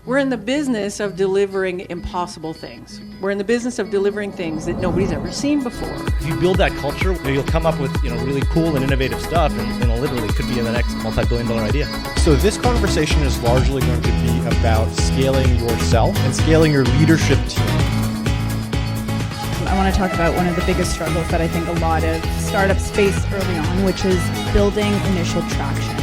We're in the business of delivering impossible things. We're in the business of delivering things that nobody's ever seen before. If you build that culture, you'll come up with really cool and innovative stuff, and literally could be the next multi-billion-dollar idea. So this conversation is largely going to be about scaling yourself and scaling your leadership team. I want to talk about one of the biggest struggles that I think a lot of startups face early on, which is building initial traction.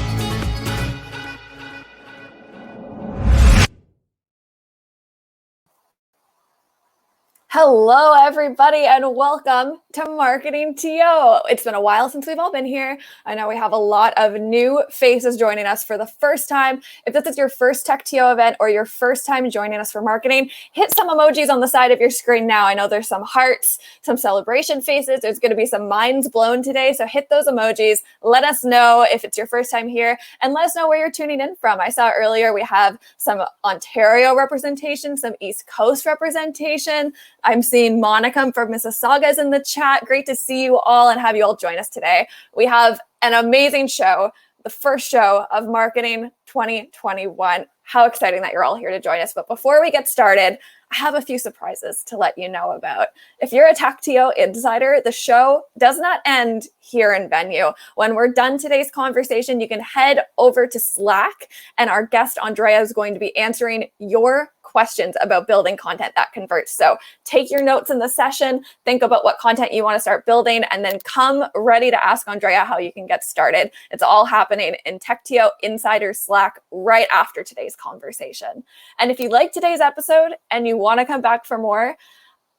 Hello, everybody, and welcome to Marketing TO. It's been a while since we've all been here. I know we have a lot of new faces joining us for the first time. If this is your first TechTO event or your first time joining us for marketing, hit some emojis on the side of your screen now. I know there's some hearts, some celebration faces. There's going to be some minds blown today, so hit those emojis. Let us know if it's your first time here, and let us know where you're tuning in from. I saw earlier we have some Ontario representation, some East Coast representation. I'm seeing Monica from Mississauga in the chat. Great to see you all and have you all join us today. We have an amazing show, the first show of Marketing 2021. How exciting that you're all here to join us. But before we get started, I have a few surprises to let you know about. If you're a TechTO insider, the show does not end here in venue. When we're done today's conversation, you can head over to Slack, and our guest Andrea is going to be answering your questions about building content that converts. So take your notes in the session, think about what content you want to start building, and then come ready to ask Andrea how you can get started. It's all happening in TechTO Insider Slack right after today's conversation. And if you like today's episode and you want to come back for more,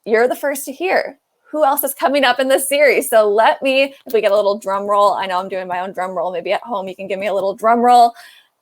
you're the first to hear who else is coming up in this series. So let me, if we get a little drum roll, I know I'm doing my own drum roll, maybe at home you can give me a little drum roll.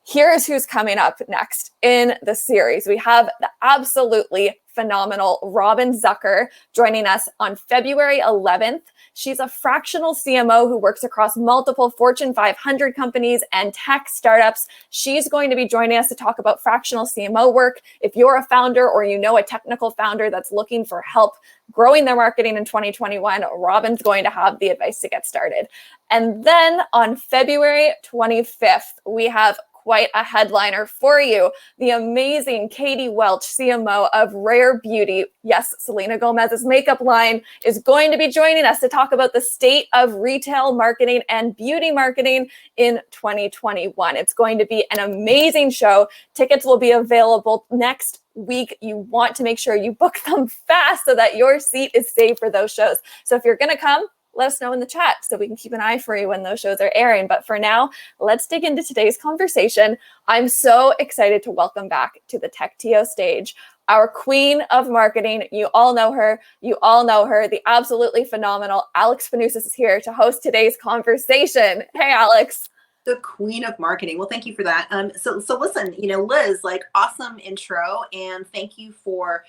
Here's who's coming up next in the series. We have the absolutely phenomenal Robin Zucker joining us on February 11th. She's a fractional CMO who works across multiple Fortune 500 companies and tech startups. She's going to be joining us to talk about fractional CMO work. If you're a founder or you know a technical founder that's looking for help growing their marketing in 2021, Robin's going to have the advice to get started. And then on February 25th, we have quite a headliner for you. The amazing Katie Welch, CMO of Rare Beauty. Yes, Selena Gomez's makeup line is going to be joining us to talk about the state of retail marketing and beauty marketing in 2021. It's going to be an amazing show. Tickets will be available next week. You want to make sure you book them fast so that your seat is saved for those shows. So if you're going to come, let us know in the chat so we can keep an eye for you when those shows are airing. But for now, let's dig into today's conversation. I'm so excited to welcome back to the TechTO stage our queen of marketing. You all know her. You all know her. The absolutely phenomenal Alex Panousis is here to host today's conversation. Hey, Alex. The queen of marketing. Well, thank you for that. So listen, Liz, awesome intro, and thank you for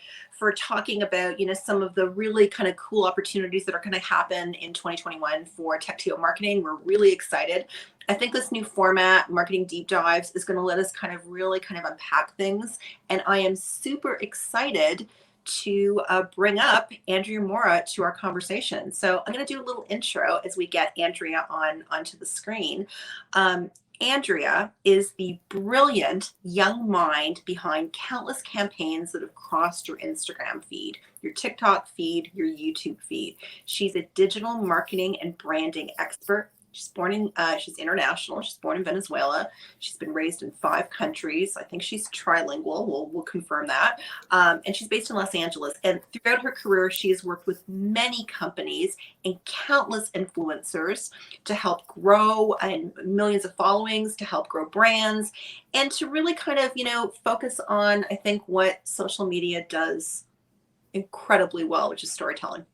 talking about, some of the really kind of cool opportunities that are going to happen in 2021 for TechTO marketing. We're really excited. I think this new format, Marketing Deep Dives, is going to let us really unpack things, and I am super excited to bring up Andrea Mora to our conversation. So I'm going to do a little intro as we get Andrea onto the screen. Andrea is the brilliant young mind behind countless campaigns that have crossed your Instagram feed, your TikTok feed, your YouTube feed. She's a digital marketing and branding expert. She's international. She's born in Venezuela. She's been raised in 5 countries. I think she's trilingual. We'll confirm that. And she's based in Los Angeles. And throughout her career, she has worked with many companies and countless influencers to help grow and millions of followings, to help grow brands, and to really focus on, I think, what social media does incredibly well, which is storytelling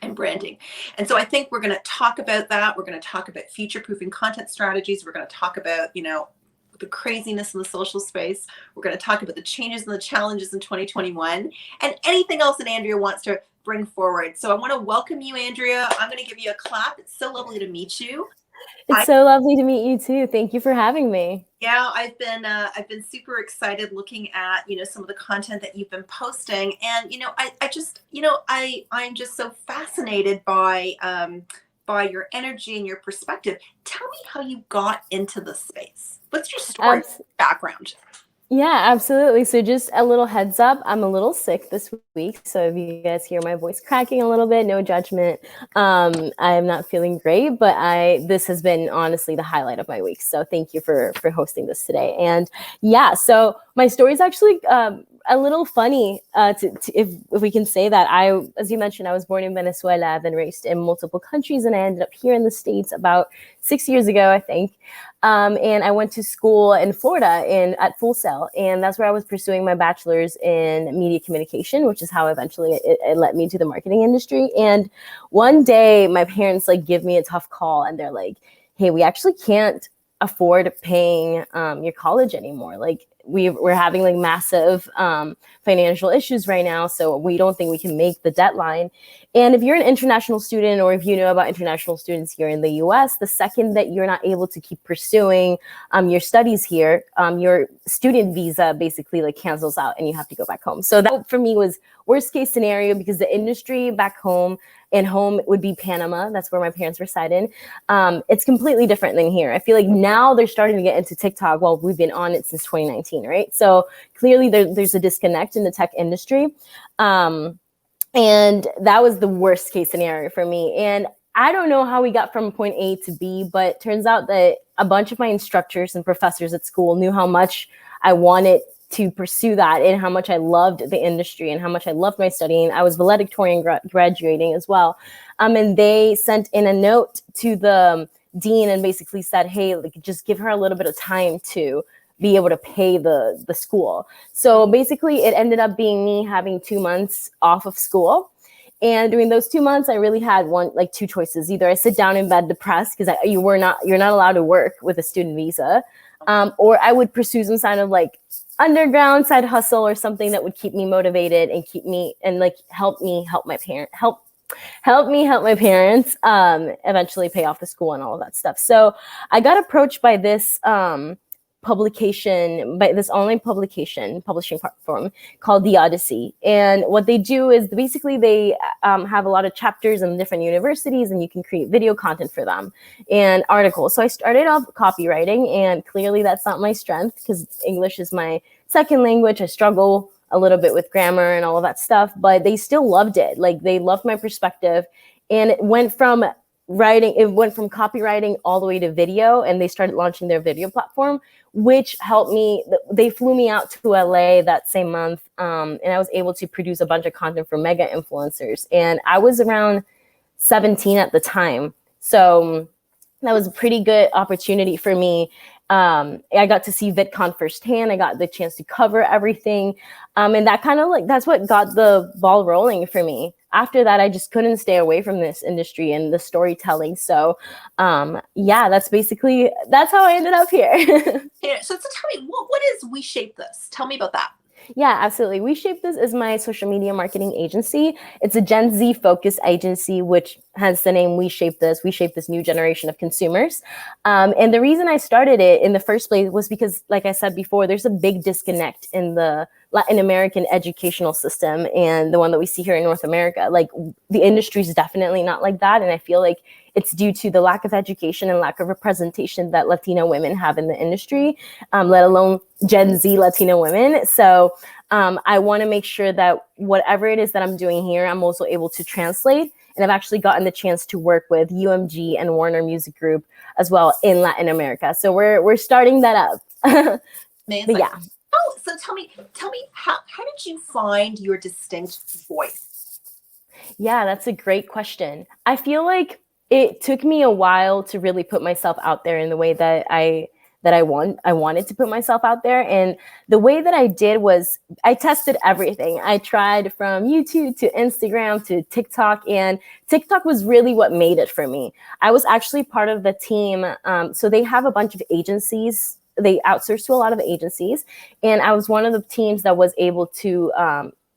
and branding. And so I think we're going to talk about that. We're going to talk about future-proofing content strategies. We're going to talk about, the craziness in the social space. We're going to talk about the changes and the challenges in 2021 and anything else that Andrea wants to bring forward. So I want to welcome you, Andrea. I'm going to give you a clap. It's so lovely to meet you. It's so lovely to meet you too. Thank you for having me. Yeah, I've been super excited looking at, some of the content that you've been posting, and I'm just so fascinated by your energy and your perspective. Tell me how you got into the space. What's your story background? Yeah, absolutely. So just a little heads up, I'm a little sick this week. So if you guys hear my voice cracking a little bit, no judgment. I am not feeling great, but this has been honestly the highlight of my week. So thank you for hosting this today. And yeah, so my story is actually a little funny, if we can say that. As you mentioned, I was born in Venezuela. I've been raised in multiple countries, and I ended up here in the States about 6 years ago, I think. And I went to school in Florida at Full Sail, and that's where I was pursuing my bachelor's in media communication, which is how eventually it led me to the marketing industry. And one day my parents give me a tough call, and they're like, hey, we actually can't afford paying your college anymore. We're having massive financial issues right now, so we don't think we can make the deadline. And if you're an international student, or if you know about international students here in the US, the second that you're not able to keep pursuing your studies here, your student visa basically cancels out and you have to go back home. So that for me was worst case scenario, because the industry back home, and home would be Panama. That's where my parents reside in. It's completely different than here. I feel like now they're starting to get into TikTok. Well, we've been on it since 2019, right? So clearly there's a disconnect in the tech industry. And that was the worst case scenario for me. And I don't know how we got from point A to B, but turns out that a bunch of my instructors and professors at school knew how much I wanted to pursue that, and how much I loved the industry, and how much I loved my studying. I was valedictorian graduating as well. And they sent in a note to the dean and basically said, hey, just give her a little bit of time to be able to pay the school. So basically it ended up being me having 2 months off of school. And during those 2 months, I really had two choices. Either I sit down in bed depressed because you're not allowed to work with a student visa, or I would pursue some kind of underground side hustle or something that would keep me motivated and keep me and help me help my parents eventually pay off the school and all of that stuff. So I got approached by this this online publishing platform called the Odyssey. And what they do is basically they have a lot of chapters in different universities, and you can create video content for them and articles. So I started off copywriting, and clearly that's not my strength because English is my second language. I struggle a little bit with grammar and all of that stuff, but they still loved it. They loved my perspective. And it went from copywriting all the way to video, and they started launching their video platform, which helped me. They flew me out to LA that same month, and I was able to produce a bunch of content for mega influencers. And I was around 17 at the time. So that was a pretty good opportunity for me. I got to see VidCon firsthand. I got the chance to cover everything. And that kind of that's what got the ball rolling for me. After that, I just couldn't stay away from this industry and the storytelling. So that's how I ended up here. Yeah, so tell me, what is We Shape This? Tell me about that. Yeah, absolutely. We Shape This is my social media marketing agency. It's a Gen Z focused agency, which hence the name We Shape This. We shape this new generation of consumers. And the reason I started it in the first place was because, like I said before, there's a big disconnect in the Latin American educational system and the one that we see here in North America. The industry is definitely not like that. And I feel like it's due to the lack of education and lack of representation that Latina women have in the industry, let alone Gen Z Latino women. So I want to make sure that whatever it is that I'm doing here, I'm also able to translate. And I've actually gotten the chance to work with UMG and Warner Music Group as well in Latin America. So we're starting that up. Amazing. Yeah. Oh, so tell me, how did you find your distinct voice? Yeah, that's a great question. I feel like it took me a while to really put myself out there in the way that I wanted to put myself out there. And the way that I did was I tested everything. I tried from YouTube to Instagram to TikTok, and TikTok was really what made it for me. I was actually part of the team. So they have a bunch of agencies. They outsource to a lot of agencies. And I was one of the teams that was able to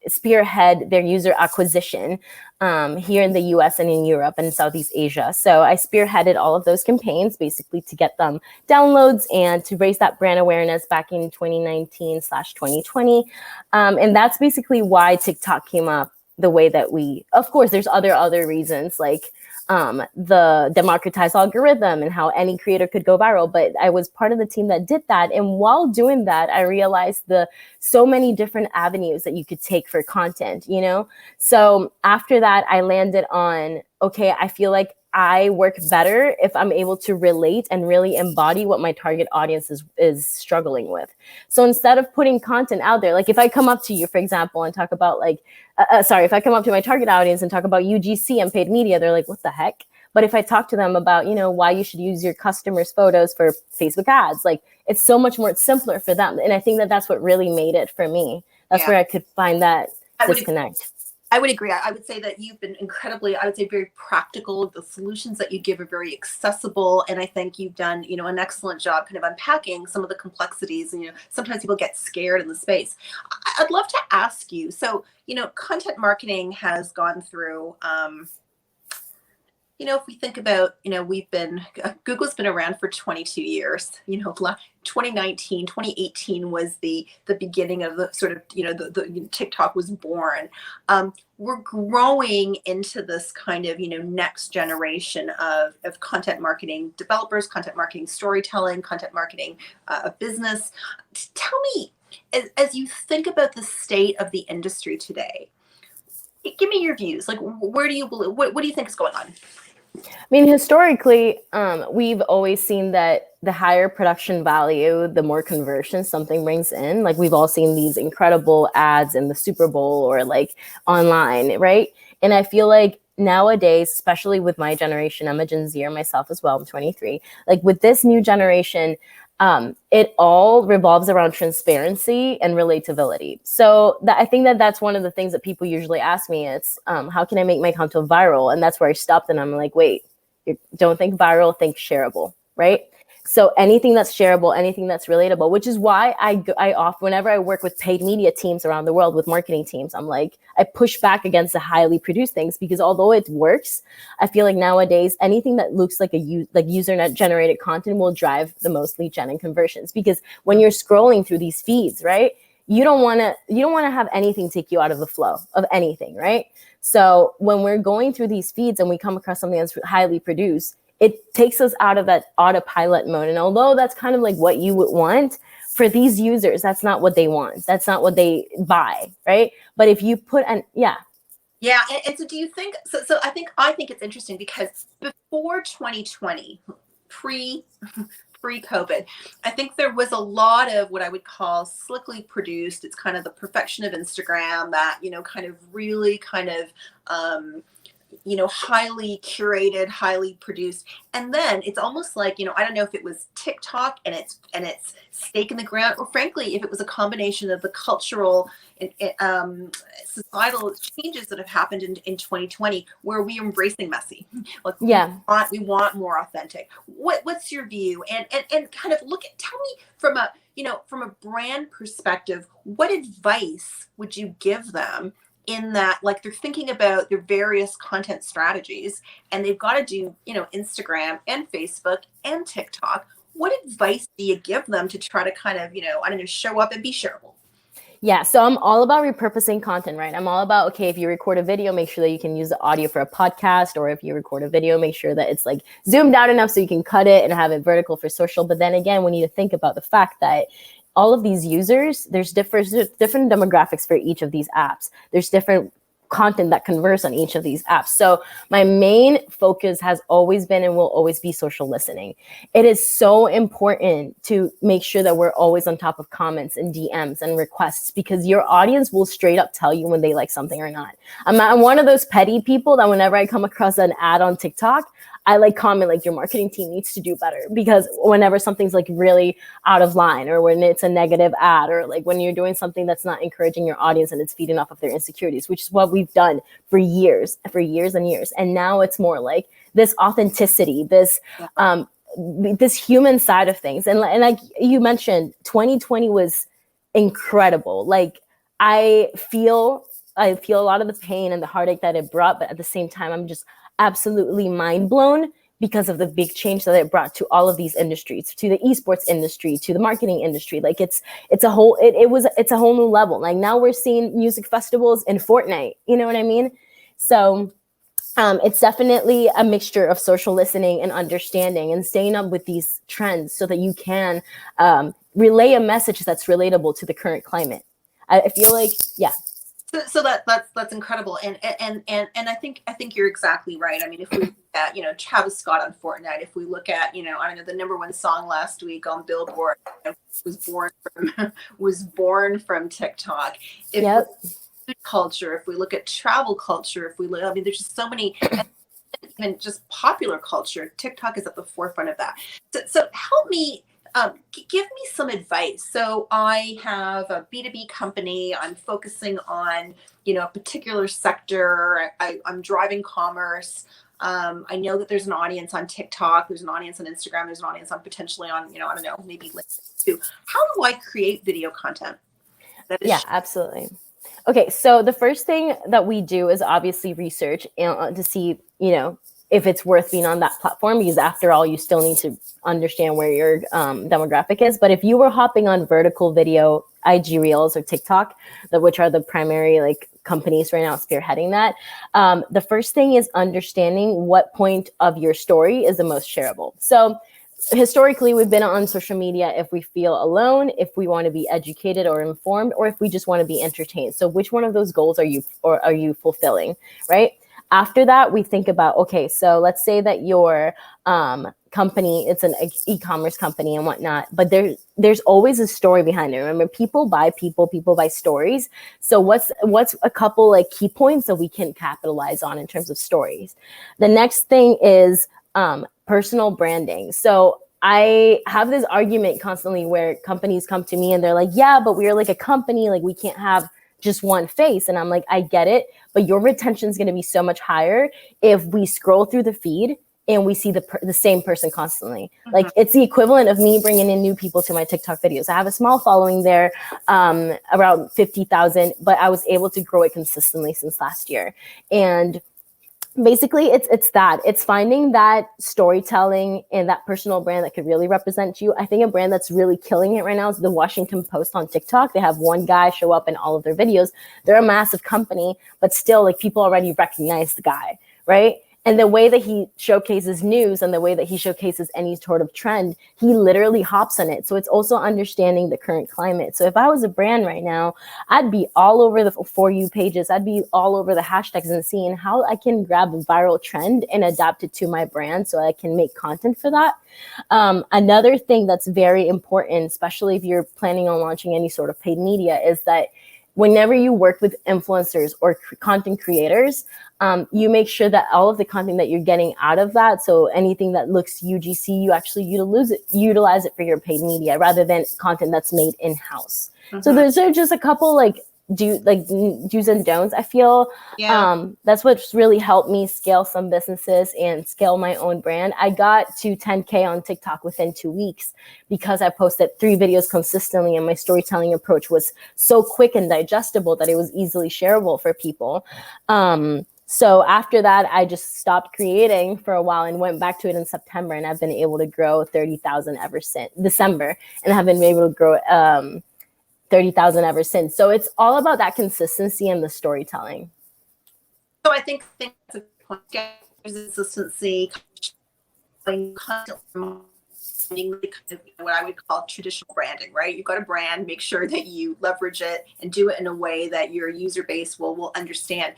spearhead their user acquisition here in the US and in Europe and Southeast Asia. So I spearheaded all of those campaigns basically to get them downloads and to raise that brand awareness back in 2019/2020. And that's basically why TikTok came up the way that of course, there's other reasons like the democratized algorithm and how any creator could go viral. But I was part of the team that did that. And while doing that, I realized so many different avenues that you could take for content, So after that, I landed on, okay, I feel like I work better if I'm able to relate and really embody what my target audience is struggling with. So instead of putting content out there, like if I come up to you, for example, and talk about if I come up to my target audience and talk about UGC and paid media, they're like, what the heck? But if I talk to them about, why you should use your customers' photos for Facebook ads, like it's so much more simpler for them. And I think that that's what really made it for me. That's where I could find that disconnect. I would agree. I would say that you've been incredibly, I would say, very practical. The solutions that you give are very accessible. And I think you've done, an excellent job kind of unpacking some of the complexities. And, sometimes people get scared in the space. I'd love to ask you, so, content marketing has gone through, if we think about, Google's been around for 22 years, 2019, 2018 was the beginning of the sort of, the TikTok was born. We're growing into this kind of, next generation of content marketing developers, content marketing storytelling, content marketing business. Tell me, as you think about the state of the industry today, give me your views. Like, where do you believe, what do you think is going on? I mean, historically, we've always seen that the higher production value, the more conversion something brings in. Like we've all seen these incredible ads in the Super Bowl or like online, right? And I feel like nowadays, especially with my generation, I'm a Gen Zer myself as well, I'm 23. Like with this new generation, it all revolves around transparency and relatability. So I think that's one of the things that people usually ask me. It's how can I make my content viral? And that's where I stopped and I'm like, wait, don't think viral, think shareable, right? So anything that's shareable, anything that's relatable, which is why whenever I work with paid media teams around the world with marketing teams, I'm like, I push back against the highly produced things because although it works, I feel like nowadays anything that looks like user generated content will drive the most lead gen and conversions. Because when you're scrolling through these feeds, right, you don't want to have anything take you out of the flow of anything, right? So when we're going through these feeds and we come across something that's highly produced, it takes us out of that autopilot mode. And although that's kind of like what you would want, for these users, that's not what they want. That's not what they buy, right? But if you put Yeah, and so do you think, so I think it's interesting because before 2020, pre-COVID, I think there was a lot of what I would call slickly produced. It's kind of the perfection of Instagram that, kind of really kind of, highly curated, highly produced. And then it's almost like, I don't know if it was TikTok and it's stake in the ground, or frankly, if it was a combination of the cultural societal changes that have happened in 2020, where we are embracing messy. Like, we want more authentic. What's your view? And kind of tell me from a brand perspective, what advice would you give them in that, like, they're thinking about their various content strategies and they've got to do, Instagram and Facebook and TikTok. What advice do you give them to try to kind of, show up and be shareable? Yeah, so I'm all about repurposing content, right? I'm all about, okay, if you record a video, make sure that you can use the audio for a podcast, or if you record a video, make sure that it's like zoomed out enough so you can cut it and have it vertical for social. But then again, we need to think about the fact that all of these users, there's different demographics for each of these apps. There's different content that converts on each of these apps. So my main focus has always been and will always be social listening. It is so important to make sure that we're always on top of comments and DMs and requests, because your audience will straight up tell you when they like something or not. I'm one of those petty people that whenever I come across an ad on TikTok, I comment like, your marketing team needs to do better, because whenever something's like really out of line, or when it's a negative ad, or like when you're doing something that's not encouraging your audience and it's feeding off of their insecurities, which is what we've done for years and years. And now it's more like this authenticity, this human side of things. And like you mentioned, 2020 was incredible. Like I feel a lot of the pain and the heartache that it brought, but at the same time, I'm just absolutely mind blown because of the big change that it brought to all of these industries, to the esports industry, to the marketing industry. Like it's a whole new level. Like now we're seeing music festivals in Fortnite, you know what I mean? So It's definitely a mixture of social listening and understanding and staying up with these trends so that you can relay a message that's relatable to the current climate. I feel like, yeah. So that's incredible, and I think you're exactly right. I mean, if we look at Travis Scott on Fortnite, if we look at I don't know, the #1 song last week on Billboard was born from TikTok. If Yep. food culture, if we look at travel culture, if we look, I mean, there's just so many. Even just popular culture, TikTok is at the forefront of that. So help me. Give me some advice. So I have a B2B company. I'm focusing on, a particular sector. I'm driving commerce. I know that there's an audience on TikTok. There's an audience on Instagram. There's an audience on potentially on, I don't know, maybe LinkedIn too. How do I create video content? Yeah, absolutely. Okay, so the first thing that we do is obviously research to see, if it's worth being on that platform, because after all, you still need to understand where your demographic is. But if you were hopping on vertical video, IG Reels or TikTok, which are the primary companies right now spearheading that, the first thing is understanding what point of your story is the most shareable. So historically, we've been on social media if we feel alone, if we want to be educated or informed, or if we just want to be entertained. So which one of those goals are you fulfilling, right? After that, we think about, okay, so let's say that your company, it's an e-commerce company and whatnot, but there's always a story behind it. Remember, people buy stories. So what's a couple key points that we can capitalize on in terms of stories? The next thing is personal branding. So I have this argument constantly where companies come to me and they're like, yeah, but we're like a company, we can't have just one face. And I'm like, I get it, but your retention is going to be so much higher if we scroll through the feed and we see the same person constantly. Mm-hmm. It's the equivalent of me bringing in new people to my TikTok videos. I have a small following there, around 50,000, but I was able to grow it consistently since last year. And basically, it's finding that storytelling and that personal brand that could really represent you. I think a brand that's really killing it right now is the Washington Post on TikTok. They have one guy show up in all of their videos. They're a massive company, but still, people already recognize the guy, right? And the way that he showcases news and the way that he showcases any sort of trend, he literally hops on it. So it's also understanding the current climate. So if I was a brand right now, I'd be all over the For You pages. I'd be all over the hashtags and seeing how I can grab a viral trend and adapt it to my brand so I can make content for that. Another thing that's very important, especially if you're planning on launching any sort of paid media, is that whenever you work with influencers or content creators, you make sure that all of the content that you're getting out of that, so anything that looks UGC, you actually utilize it for your paid media rather than content that's made in-house. Mm-hmm. So those are just a couple do's and don'ts. I feel that's what's really helped me scale some businesses and scale my own brand. I got to 10K on TikTok within 2 weeks because I posted 3 videos consistently and my storytelling approach was so quick and digestible that it was easily shareable for people. So after that, I just stopped creating for a while and went back to it in September, and I've been able to grow 30,000 ever since December, and have been able to grow 30,000 ever since. So it's all about that consistency and the storytelling. So I think that's a point. Consistency, constantly what I would call traditional branding, right? You've got a brand, make sure that you leverage it and do it in a way that your user base will understand.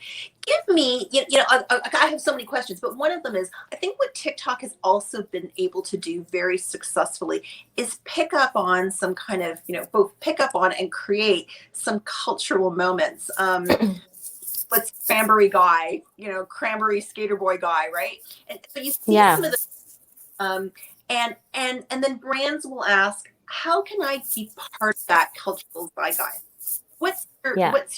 Give me, I have so many questions, but one of them is, I think what TikTok has also been able to do very successfully is pick up on some kind of, both pick up on and create some cultural moments. What's Cranberry guy, Cranberry skater boy guy, right? And so you see some of the, and then brands will ask, how can I be part of that cultural zeitgeist? What's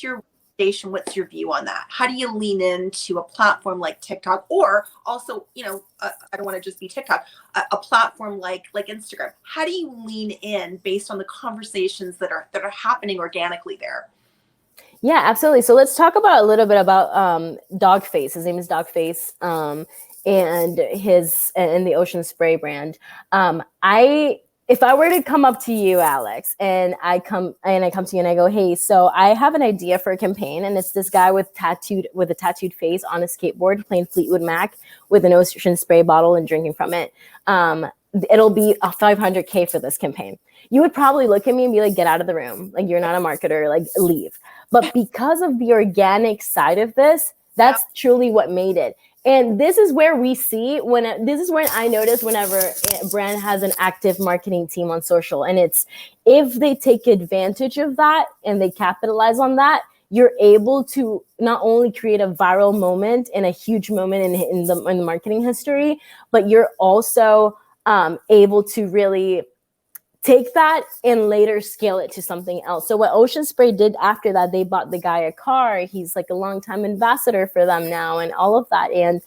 your recommendation? What's your view on that? How do you lean into a platform like TikTok, or also, I don't want to just be TikTok, a platform like Instagram? How do you lean in based on the conversations that are happening organically there? Yeah, absolutely. So let's talk a little bit about Dogface. His name is Dogface. And the Ocean Spray brand. if I were to come up to you, Alex, and I come to you and I go, hey, so I have an idea for a campaign, and it's this guy with a tattooed face on a skateboard playing Fleetwood Mac with an ocean spray bottle and drinking from it. It'll be a $500K for this campaign. You would probably look at me and be like, get out of the room. Like, you're not a marketer, like leave. But because of the organic side of this, that's truly what made it. And this is where we see this is when I notice whenever a brand has an active marketing team on social, and it's if they take advantage of that and they capitalize on that, you're able to not only create a viral moment and a huge moment in the marketing history, but you're also able to really take that and later scale it to something else. So what Ocean Spray did after that, they bought the guy a car. He's like a longtime ambassador for them now, and all of that. And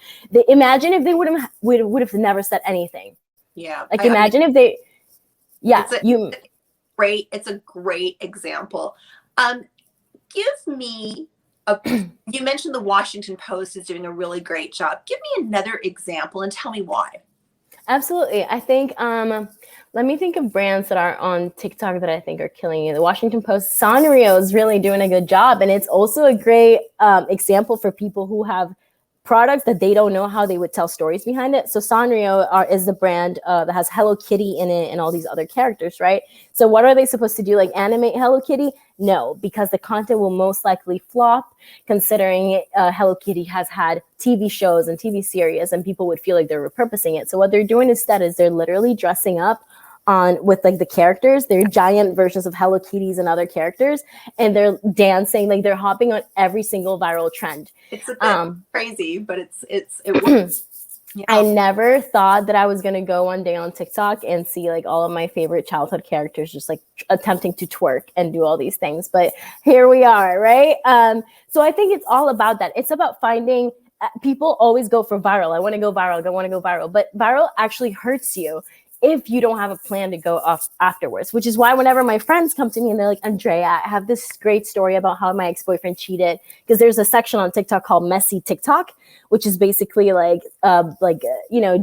imagine if they would have never said anything. Yeah. Like imagine if they, It's a great example. Give me you mentioned the Washington Post is doing a really great job. Give me another example and tell me why. Absolutely. I think, let me think of brands that are on TikTok that I think are killing you. The Washington Post, Sanrio is really doing a good job. And it's also a great example for people who have products that they don't know how they would tell stories behind it. So Sanrio is the brand that has Hello Kitty in it and all these other characters, right? So what are they supposed to do? Like animate Hello Kitty? No, because the content will most likely flop, considering Hello Kitty has had TV shows and TV series, and people would feel like they're repurposing it. So what they're doing instead is they're literally dressing up with like the characters. They're giant versions of Hello Kitties and other characters, and they're dancing, like they're hopping on every single viral trend. It's a bit crazy, but it works. Yeah. I never thought that I was going to go one day on TikTok and see like all of my favorite childhood characters just like attempting to twerk and do all these things. But here we are, right? So I think it's all about that. It's about finding people always go for viral. I want to go viral. I want to go viral. But viral actually hurts you if you don't have a plan to go off afterwards, which is why whenever my friends come to me and they're like, Andrea, I have this great story about how my ex-boyfriend cheated, because there's a section on TikTok called Messy TikTok, which is basically like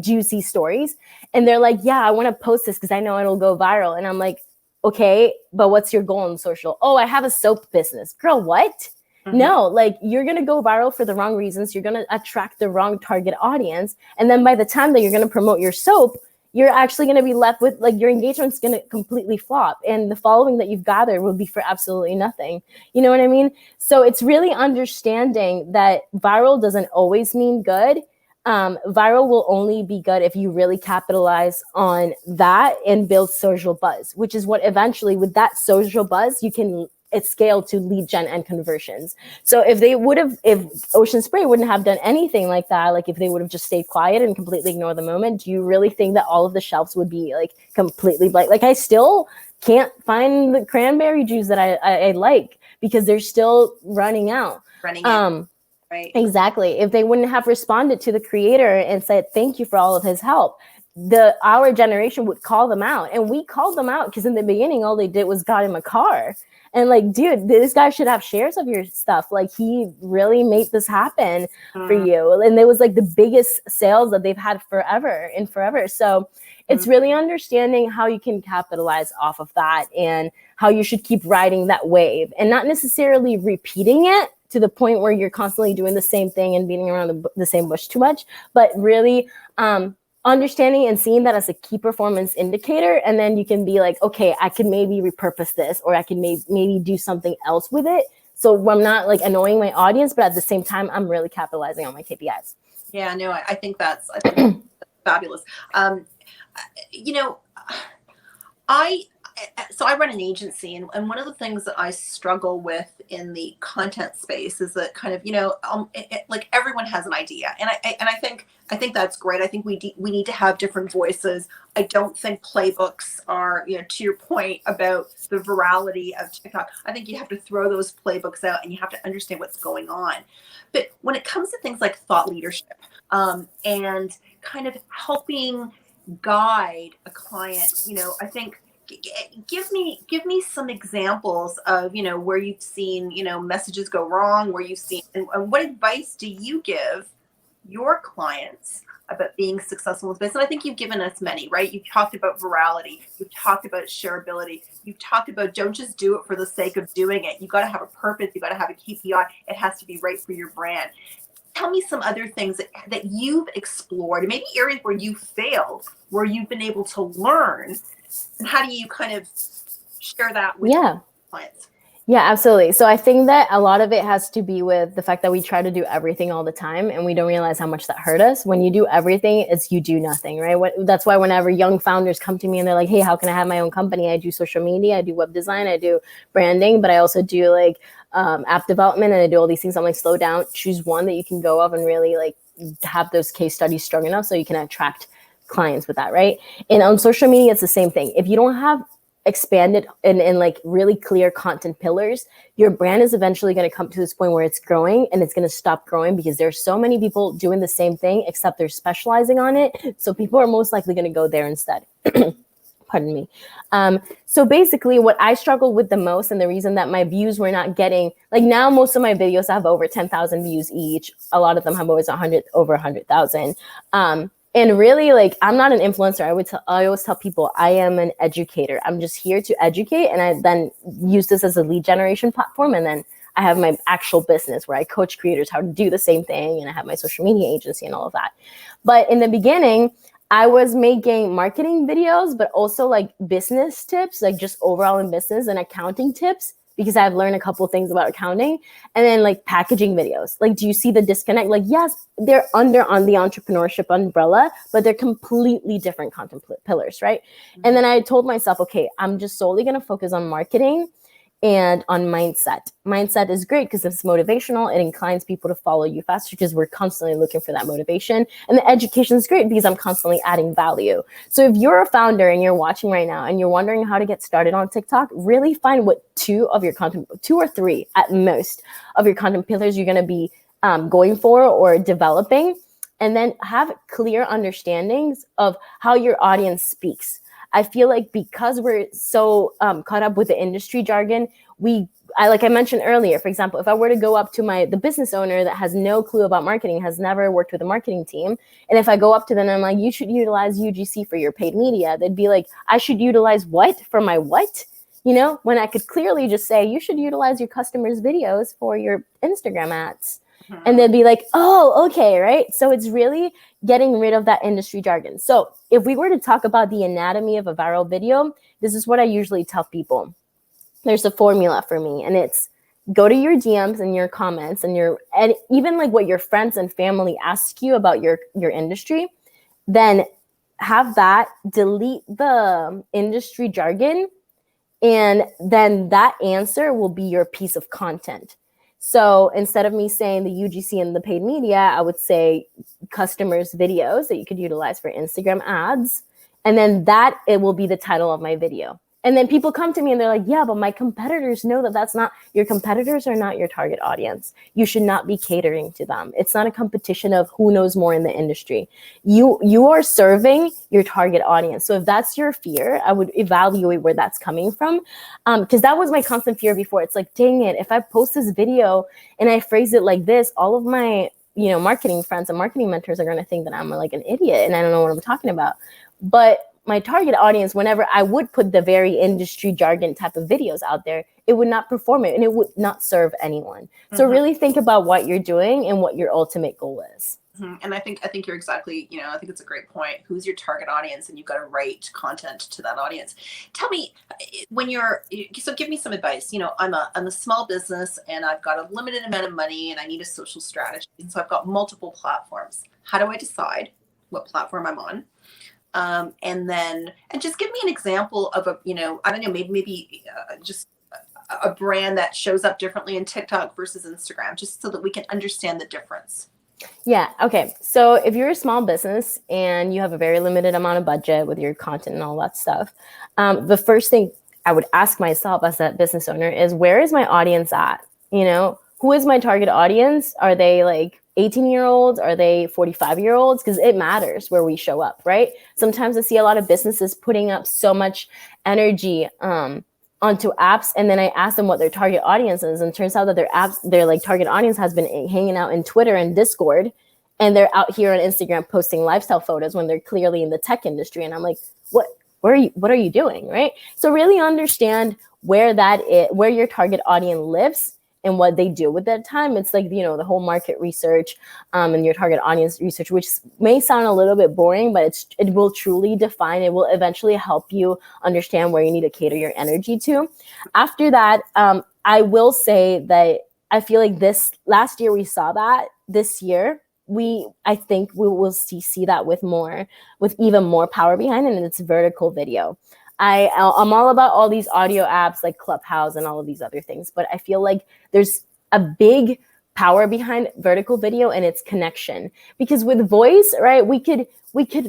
juicy stories. And they're like, yeah, I want to post this because I know it'll go viral. And I'm like, okay, but what's your goal on social? Oh, I have a soap business. Girl, what? Mm-hmm. No, like you're going to go viral for the wrong reasons. You're going to attract the wrong target audience. And then by the time that you're going to promote your soap, you're actually going to be left with like your engagement's going to completely flop, and the following that you've gathered will be for absolutely nothing. You know what I mean? So it's really understanding that viral doesn't always mean good. Viral will only be good if you really capitalize on that and build social buzz, which is what eventually with that social buzz, you can scale to lead gen and conversions. So if Ocean Spray wouldn't have done anything like that, like if they would have just stayed quiet and completely ignored the moment, do you really think that all of the shelves would be like completely blank? Like I still can't find the cranberry juice that I like because they're still running out. Right. Exactly. If they wouldn't have responded to the creator and said, thank you for all of his help, our generation would call them out. And we called them out because in the beginning, all they did was got him a car. And like, dude, this guy should have shares of your stuff. Like he really made this happen for you. And it was like the biggest sales that they've had forever. So it's really understanding how you can capitalize off of that and how you should keep riding that wave and not necessarily repeating it to the point where you're constantly doing the same thing and beating around the same bush too much, but really understanding and seeing that as a key performance indicator. And then you can be like, okay, I can maybe repurpose this, or I can maybe do something else with it. So I'm not like annoying my audience, but at the same time, I'm really capitalizing on my KPIs. Yeah, no, I think that's fabulous. So I run an agency, and one of the things that I struggle with in the content space is that kind of, like everyone has an idea, and I think that's great. I think we need to have different voices. I don't think playbooks are, to your point about the virality of TikTok. I think you have to throw those playbooks out and you have to understand what's going on. But when it comes to things like thought leadership, and kind of helping guide a client, I think. Give me some examples of, where you've seen, messages go wrong, where you've seen, and what advice do you give your clients about being successful in this business. And I think you've given us many, right? You've talked about virality. You've talked about shareability. You've talked about don't just do it for the sake of doing it. You got to have a purpose. You got to have a KPI. It has to be right for your brand. Tell me some other things that you've explored, maybe areas where you failed, where you've been able to learn, and how do you kind of share that with clients? Yeah, absolutely. So I think that a lot of it has to be with the fact that we try to do everything all the time and we don't realize how much that hurt us. When you do everything, it's you do nothing, right? That's why whenever young founders come to me and they're like, hey, how can I have my own company? I do social media, I do web design, I do branding, but I also do like app development and I do all these things. I'm like, slow down, choose one that you can go of and really like have those case studies strong enough so you can attract clients with that, right? And on social media, it's the same thing. If you don't have expanded in like really clear content pillars, your brand is eventually going to come to this point where it's growing and it's going to stop growing because there's so many people doing the same thing except they're specializing on it. So people are most likely going to go there instead. Pardon me. So basically what I struggled with the most and the reason that my views were not getting, like now most of my videos have over 10,000 views each. A lot of them have always over 100,000. And really, like, I'm not an influencer. I always tell people I am an educator. I'm just here to educate. And I then use this as a lead generation platform. And then I have my actual business where I coach creators how to do the same thing. And I have my social media agency and all of that. But in the beginning, I was making marketing videos, but also like business tips, like just overall in business and accounting tips, because I've learned a couple of things about accounting, and then like packaging videos. Like, do you see the disconnect? Like, yes, they're on the entrepreneurship umbrella, but they're completely different content pillars, right? Mm-hmm. And then I told myself, okay, I'm just solely going to focus on marketing and on mindset. Mindset is great because it's motivational. It inclines people to follow you faster because we're constantly looking for that motivation. And the education is great because I'm constantly adding value. So if you're a founder and you're watching right now and you're wondering how to get started on TikTok, really find what two or three at most of your content pillars you're going to be going for or developing, and then have clear understandings of how your audience speaks. I feel like because we're so caught up with the industry jargon, like I mentioned earlier, for example, if I were to go up to the business owner that has no clue about marketing, has never worked with a marketing team, and if I go up to them and I'm like, you should utilize UGC for your paid media, they'd be like, I should utilize what for my what? You know, when I could clearly just say, you should utilize your customers' videos for your Instagram ads. And they'd be like, oh, okay, right? So it's really getting rid of that industry jargon. So if we were to talk about the anatomy of a viral video, this is what I usually tell people. There's a formula for me, and it's go to your DMs and your comments and even like what your friends and family ask you about your industry, then have that, delete the industry jargon, and then that answer will be your piece of content. So instead of me saying the UGC and the paid media, I would say customers' videos that you could utilize for Instagram ads. And then it will be the title of my video. And then people come to me and they're like, yeah, but my competitors know that's not, your competitors are not your target audience. You should not be catering to them. It's not a competition of who knows more in the industry. You are serving your target audience. So if that's your fear, I would evaluate where that's coming from. Because that was my constant fear before. It's like, dang it, if I post this video and I phrase it like this, all of my marketing friends and marketing mentors are going to think that I'm like an idiot and I don't know what I'm talking about. But my target audience, whenever I would put the very industry jargon type of videos out there, it would not perform it and it would not serve anyone. Mm-hmm. So really think about what you're doing and what your ultimate goal is. Mm-hmm. And I think you're exactly, I think it's a great point. Who's your target audience? And you've got to write content to that audience. Tell me, so give me some advice. I'm a small business and I've got a limited amount of money and I need a social strategy. And so I've got multiple platforms. How do I decide what platform I'm on? And just give me an example of I don't know, maybe just a brand that shows up differently in TikTok versus Instagram, just so that we can understand the difference. Yeah. Okay. So if you're a small business and you have a very limited amount of budget with your content and all that stuff, the first thing I would ask myself as a business owner is, where is my audience at? Who is my target audience? Are they like 18-year-olds? Are they 45-year-olds? Because it matters where we show up, right? Sometimes I see a lot of businesses putting up so much energy onto apps, and then I ask them what their target audience is, and it turns out that their like target audience has been hanging out in Twitter and Discord, and they're out here on Instagram posting lifestyle photos when they're clearly in the tech industry. And I'm like, what are you doing? Right. So really understand where your target audience lives and what they do with that time. It's like, you know, the whole market research and your target audience research, which may sound a little bit boring, but it will truly define, it will eventually help you understand where you need to cater your energy to. After that, I will say that I feel like last year we saw that. This year, I think we will see that with even more power behind it, and it's vertical video. I'm all about all these audio apps like Clubhouse and all of these other things, but I feel like there's a big power behind vertical video and its connection. Because with voice, right, we could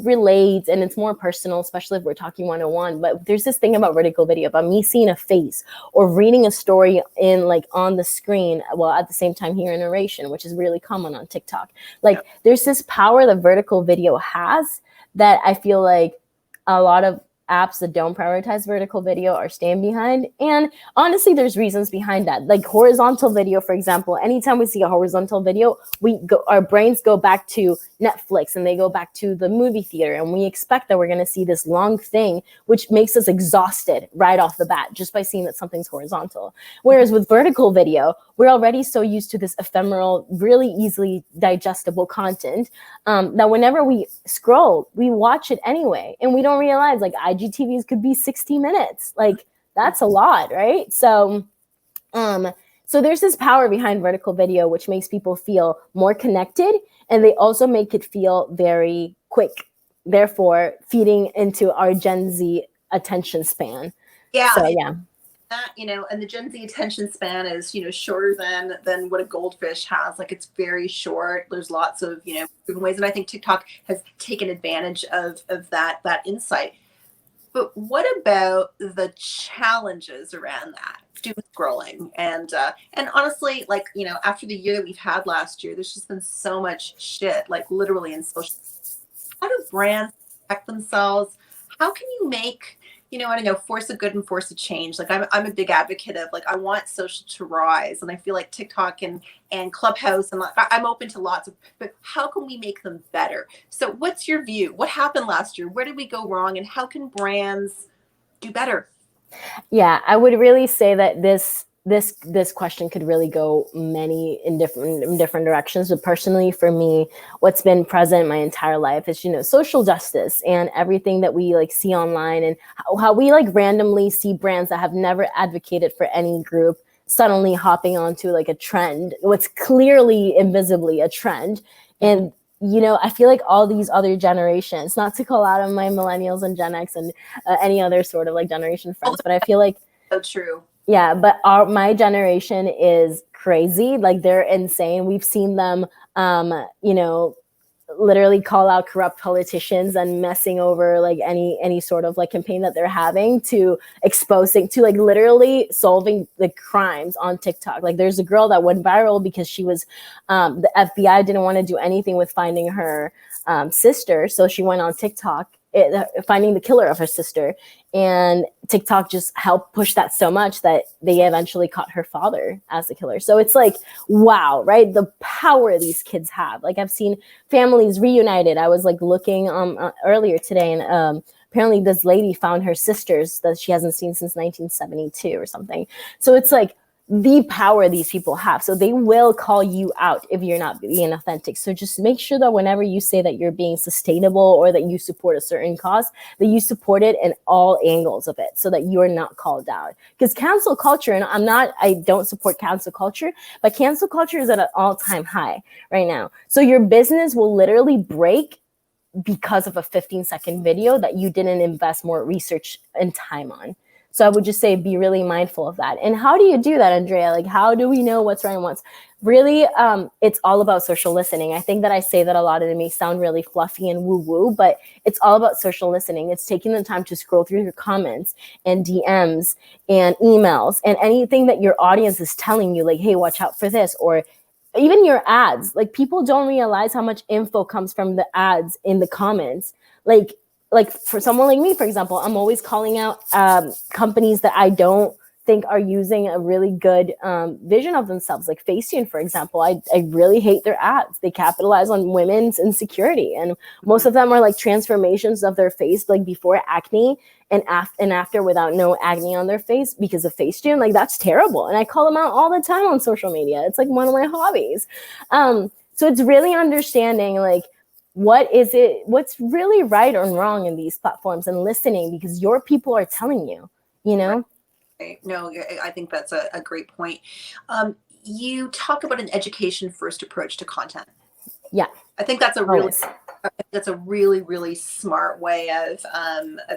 relate and it's more personal, especially if we're talking one-on-one. But there's this thing about vertical video, about me seeing a face or reading a story on the screen, while at the same time hearing narration, which is really common on TikTok. Like there's this power that vertical video has that I feel like a lot of apps that don't prioritize vertical video are staying behind. And honestly, there's reasons behind that. Like horizontal video, for example, anytime we see a horizontal video, our brains go back to Netflix and they go back to the movie theater, and we expect that we're going to see this long thing, which makes us exhausted right off the bat just by seeing that something's horizontal. Whereas with vertical video, we're already so used to this ephemeral, really easily digestible content that whenever we scroll, we watch it anyway, and we don't realize like IGTVs could be 60 minutes. Like that's a lot, right? So there's this power behind vertical video, which makes people feel more connected, and they also make it feel very quick, therefore feeding into our Gen Z attention span. Yeah. So yeah. That, you know, and the Gen Z attention span is, you know, shorter than what a goldfish has. Like it's very short. There's lots of, you know, different ways. And I think TikTok has taken advantage of that insight. But what about the challenges around that? Doom scrolling and honestly, like, you know, after the year that we've had last year, there's just been so much shit, like literally in social. How do brands protect themselves? How can you make, you know, I don't know, force a good and force a change? Like I'm a big advocate of like, I want social to rise, and I feel like TikTok and Clubhouse, and like, I'm open to lots of, but how can we make them better? So what's your view? What happened last year? Where did we go wrong? And how can brands do better? Yeah, I would really say that this question could really go in different directions. But personally, for me, what's been present my entire life is, you know, social justice and everything that we like see online, and how we like randomly see brands that have never advocated for any group suddenly hopping onto like a trend, what's clearly invisibly a trend. And you know, I feel like all these other generations, not to call out on my millennials and Gen X and any other sort of like generation friends, but I feel like so true. Yeah, but my generation is crazy. Like they're insane. We've seen them, you know, literally call out corrupt politicians and messing over like any sort of like campaign that they're having, to exposing, to like literally solving the crimes on TikTok. Like there's a girl that went viral because she was, the FBI didn't want to do anything with finding her sister. So she went on TikTok, finding the killer of her sister, and TikTok just helped push that so much that they eventually caught her father as the killer. So it's like, wow, right? The power these kids have. Like I've seen families reunited. I was like looking earlier today, and apparently this lady found her sisters that she hasn't seen since 1972 or something. So it's like the power these people have. So they will call you out if you're not being authentic. So just make sure that whenever you say that you're being sustainable or that you support a certain cause, that you support it in all angles of it, so that you're not called out. Because cancel culture, and I don't support cancel culture, but cancel culture is at an all-time high right now. So your business will literally break because of a 15-second video that you didn't invest more research and time on. So I would just say be really mindful of that. And how do you do that, Andrea? Like, how do we know what's right and what's really, it's all about social listening. I think that I say that a lot, and it may sound really fluffy and woo-woo, but it's all about social listening. It's taking the time to scroll through your comments and DMs and emails and anything that your audience is telling you, like, hey, watch out for this, or even your ads. Like, people don't realize how much info comes from the ads in the comments. Like for someone like me, for example, I'm always calling out companies that I don't think are using a really good vision of themselves, like Facetune, for example. I really hate their ads. They capitalize on women's insecurity, and most of them are like transformations of their face, like before acne and after without no acne on their face because of Facetune. Like, that's terrible, and I call them out all the time on social media. It's like one of my hobbies. So it's really understanding like what's really right or wrong in these platforms, and listening, because your people are telling you, you know. No, I think that's a great point. You talk about an education first approach to content. Yeah, I think that's always. a really smart way of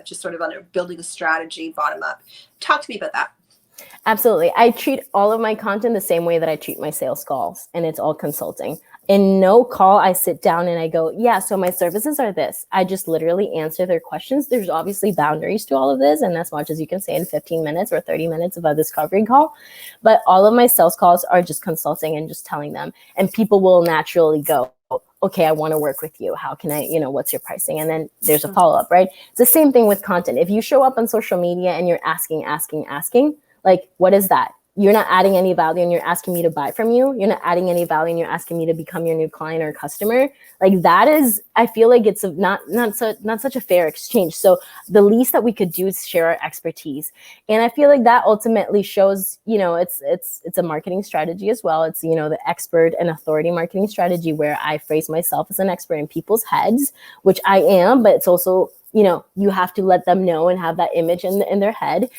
just sort of building a strategy bottom up. Talk to me about that. Absolutely. I treat all of my content the same way that I treat my sales calls, and it's all consulting. In no call, I sit down and I go, yeah, so my services are this. I just literally answer their questions. There's obviously boundaries to all of this, and as much as you can say in 15 minutes or 30 minutes of a discovery call. But all of my sales calls are just consulting and just telling them. And people will naturally go, okay, I want to work with you. How can I, what's your pricing? And then there's a follow-up, right? It's the same thing with content. If you show up on social media and you're asking, like, what is that? You're not adding any value and you're asking me to buy from you. You're not adding any value and you're asking me to become your new client or customer. Like, that is, I feel like it's not such a fair exchange. So the least that we could do is share our expertise. And I feel like that ultimately shows, it's a marketing strategy as well. It's, the expert and authority marketing strategy, where I phrase myself as an expert in people's heads, which I am, but it's also, you have to let them know and have that image in their head.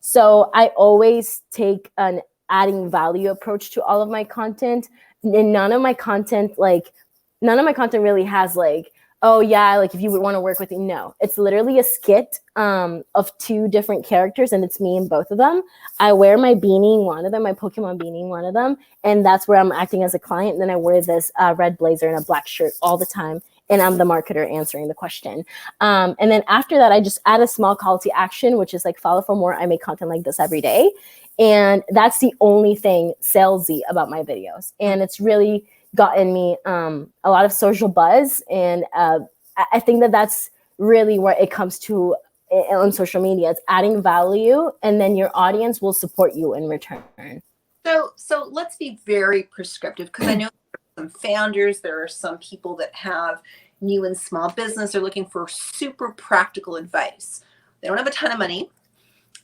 So I always take an adding value approach to all of my content, and none of my content really has like, oh yeah, like if you would want to work with me. No, it's literally a skit of 2 different characters, and it's me in both of them. I wear my beanie in one of them, my Pokemon beanie in one of them, and that's where I'm acting as a client. And then I wear this red blazer and a black shirt all the time, and I'm the marketer answering the question. And then after that, I just add a small call to action, which is like, follow for more. I make content like this every day. And that's the only thing salesy about my videos. And it's really gotten me a lot of social buzz. And I think that that's really where it comes to on social media. It's adding value, and then your audience will support you in return. So let's be very prescriptive, because I know some founders, there are some people that have new and small business, they're looking for super practical advice. They don't have a ton of money.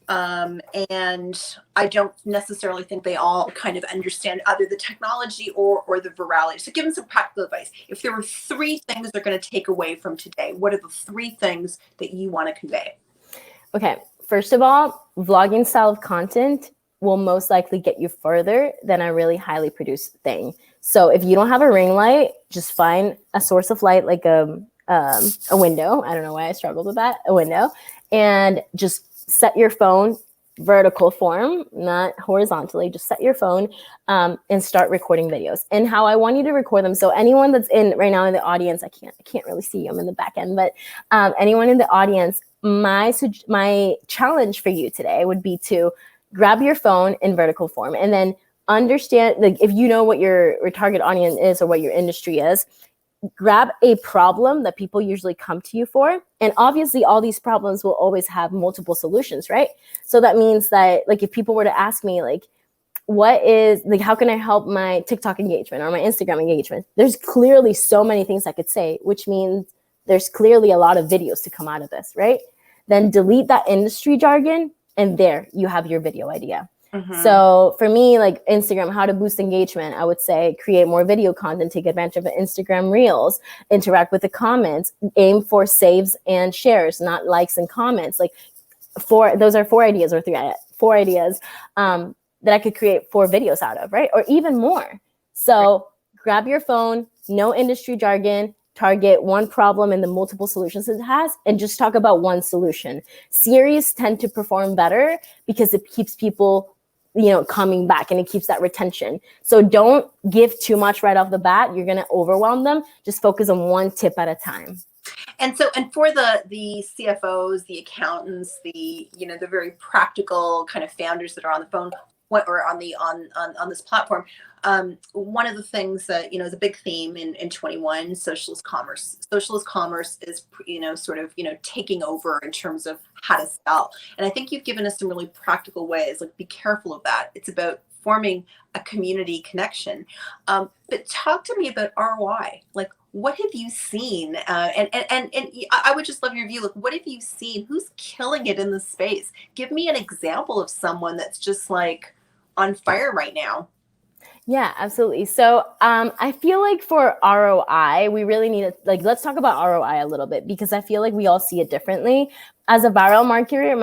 And I don't necessarily think they all kind of understand either the technology or the virality. So give them some practical advice. If there were 3 things they're going to take away from today, what are the 3 things that you want to convey? Okay. First of all, vlogging style of content will most likely get you further than a really highly produced thing. So if you don't have a ring light, just find a source of light, like a window. I don't know why I struggled with that. A window. And just set your phone vertical form, not horizontally. Just set your phone and start recording videos. And how I want you to record them. So anyone that's in right now in the audience, I can't really see you. I'm in the back end, but anyone in the audience, my challenge for you today would be to grab your phone in vertical form, and then understand, like, if you know what your target audience is or what your industry is, grab a problem that people usually come to you for. And obviously all these problems will always have multiple solutions, right? So that means that, like, if people were to ask me, like, how can I help my TikTok engagement or my Instagram engagement? There's clearly so many things I could say, which means there's clearly a lot of videos to come out of this, right? Then delete that industry jargon, and there you have your video idea. Mm-hmm. So for me, like Instagram, how to boost engagement, I would say create more video content, take advantage of the Instagram Reels, interact with the comments, aim for saves and shares, not likes and comments. Like those are 4 ideas or 4 ideas that I could create 4 videos out of, right? Or even more. So grab your phone, no industry jargon, target one problem and the multiple solutions it has, and just talk about one solution. Series tend to perform better because it keeps people, coming back, and it keeps that retention. So don't give too much right off the bat. You're going to overwhelm them. Just focus on one tip at a time. And for the CFOs, the accountants, the very practical kind of founders that are on the phone, or on the on this platform, one of the things that is a big theme in 21, socialist commerce. Socialist commerce is sort of taking over in terms of how to sell. And I think you've given us some really practical ways. Like, be careful of that. It's about forming a community connection. But talk to me about ROI. Like, what have you seen? And I would just love your view. Like, what have you seen? Who's killing it in the space? Give me an example of someone that's just like on fire right now. Yeah, absolutely. So I feel like for ROI, we really need to, like, let's talk about ROI a little bit, because I feel like we all see it differently. As a viral marketer,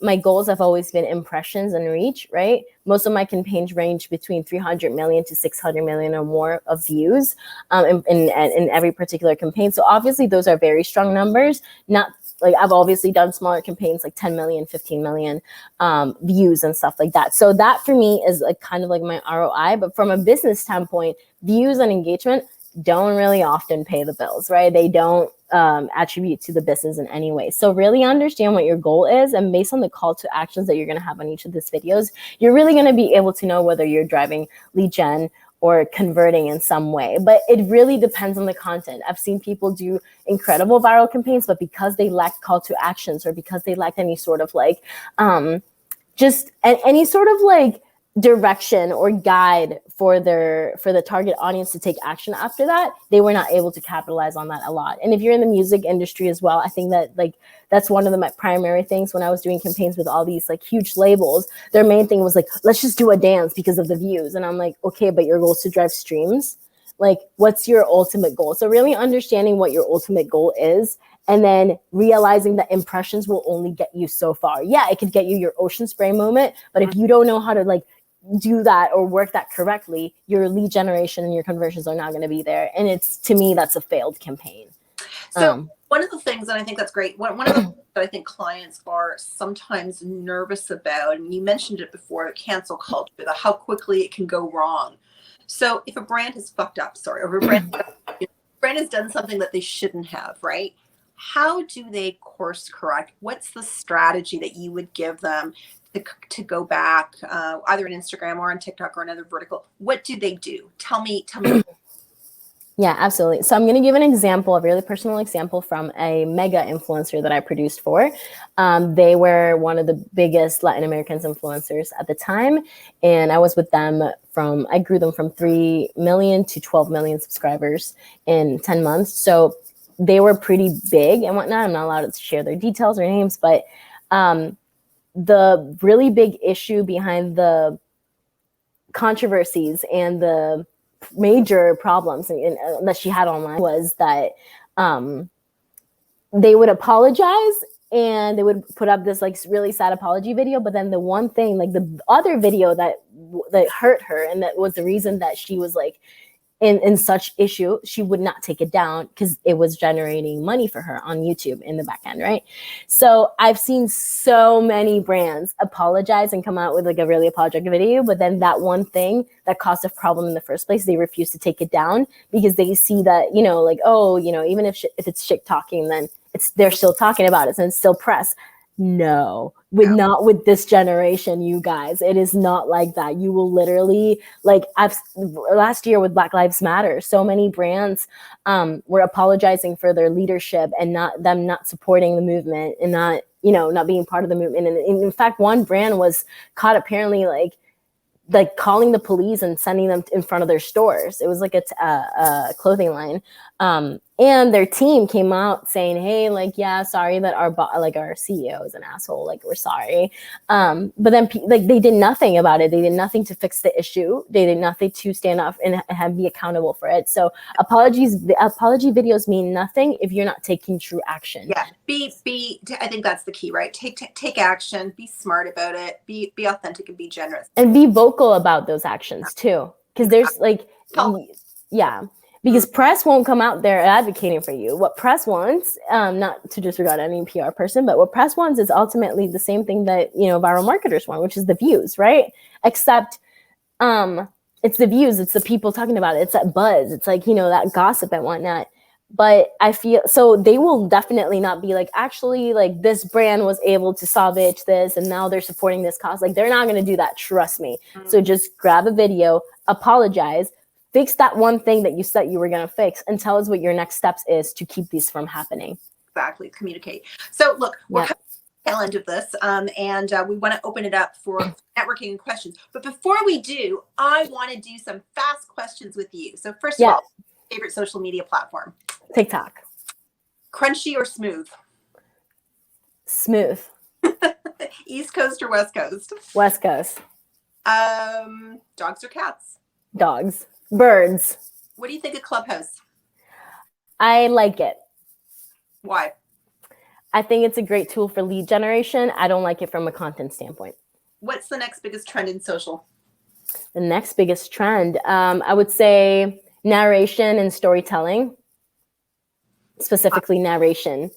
my goals have always been impressions and reach, right? Most of my campaigns range between 300 million to 600 million or more of views in every particular campaign. So obviously those are very strong numbers. Not like, I've obviously done smaller campaigns like 10 million, 15 million views and stuff like that. So that for me is like kind of like my ROI. But from a business standpoint, views and engagement don't really often pay the bills, right? They don't attribute to the business in any way. So really understand what your goal is, and based on the call to actions that you're going to have on each of these videos, you're really going to be able to know whether you're driving lead gen or converting in some way. But it really depends on the content. I've seen people do incredible viral campaigns, but because they lack call to actions, or because they lack any sort of like just any sort of like direction or guide for the target audience to take action after that, they were not able to capitalize on that a lot. And if you're in the music industry as well, I think that like that's one of my primary things when I was doing campaigns with all these like huge labels. Their main thing was like, let's just do a dance because of the views. And I'm like, okay, but your goal is to drive streams. Like, what's your ultimate goal? So really understanding what your ultimate goal is, and then realizing that impressions will only get you so far. Yeah, it could get you your ocean spray moment, but if you don't know how to like do that or work that correctly, your lead generation and your conversions are not going to be there. And it's, to me, that's a failed campaign. So one of the things, and I think that's great, one of the things that I think clients are sometimes nervous about, and you mentioned it before, cancel culture, how quickly it can go wrong. So if a brand has fucked up, or a brand has done something that they shouldn't have, right? How do they course correct? What's the strategy that you would give them to go back, either on Instagram or on TikTok or another vertical? What do they do? Tell me. Yeah, absolutely. So I'm going to give an example, a really personal example from a mega influencer that I produced for. They were one of the biggest Latin American influencers at the time. And I was with them I grew them from 3 million to 12 million subscribers in 10 months. So they were pretty big and whatnot. I'm not allowed to share their details or names, but the really big issue behind the controversies and the major problems that she had online was that they would apologize and they would put up this like really sad apology video, but then the one thing, like the other video that hurt her, and that was the reason that she was like in such issue, she would not take it down because it was generating money for her on YouTube in the back end, right? So I've seen so many brands apologize and come out with like a really apologetic video, but then that one thing that caused a problem in the first place, they refuse to take it down because they see that, like, oh, even if it's shit talking, then they're still talking about it, and it's still press. No, not with this generation, you guys. It is not like that. You will literally, like, last year with Black Lives Matter, so many brands were apologizing for their leadership and not supporting the movement and not being part of the movement. And in fact, one brand was caught apparently like calling the police and sending them in front of their stores. It was like a clothing line. And their team came out saying, hey, like, yeah, sorry that our CEO is an asshole. Like, we're sorry. But then they did nothing about it. They did nothing to fix the issue. They did nothing to stand up and be accountable for it. So apology videos mean nothing if you're not taking true action. Yeah. I think that's the key, right? Take action, be smart about it, be authentic and be generous. And be vocal about those actions too. Because there's yeah. Because press won't come out there advocating for you. What press wants, not to disregard any PR person, but what press wants is ultimately the same thing that, viral marketers want, which is the views, right? Except it's the views, it's the people talking about it, it's that buzz, it's like, that gossip and whatnot. But I feel so they will definitely not be like, actually, like this brand was able to salvage this and now they're supporting this cause. Like they're not going to do that. Trust me. So just grab a video, apologize, fix that one thing that you said you were going to fix, and tell us what your next steps is to keep these from happening. Exactly. Communicate. So look, we're coming to the tail end of this, and we want to open it up for networking and questions. But before we do, I want to do some fast questions with you. So first of all, favorite social media platform? TikTok. Crunchy or smooth? Smooth. East Coast or West Coast? West Coast. Dogs or cats? Dogs. Birds. What do you think of Clubhouse? I like it. Why? I think it's a great tool for lead generation. I don't like it from a content standpoint. What's the next biggest trend in social? The next biggest trend, I would say narration and storytelling, specifically narration.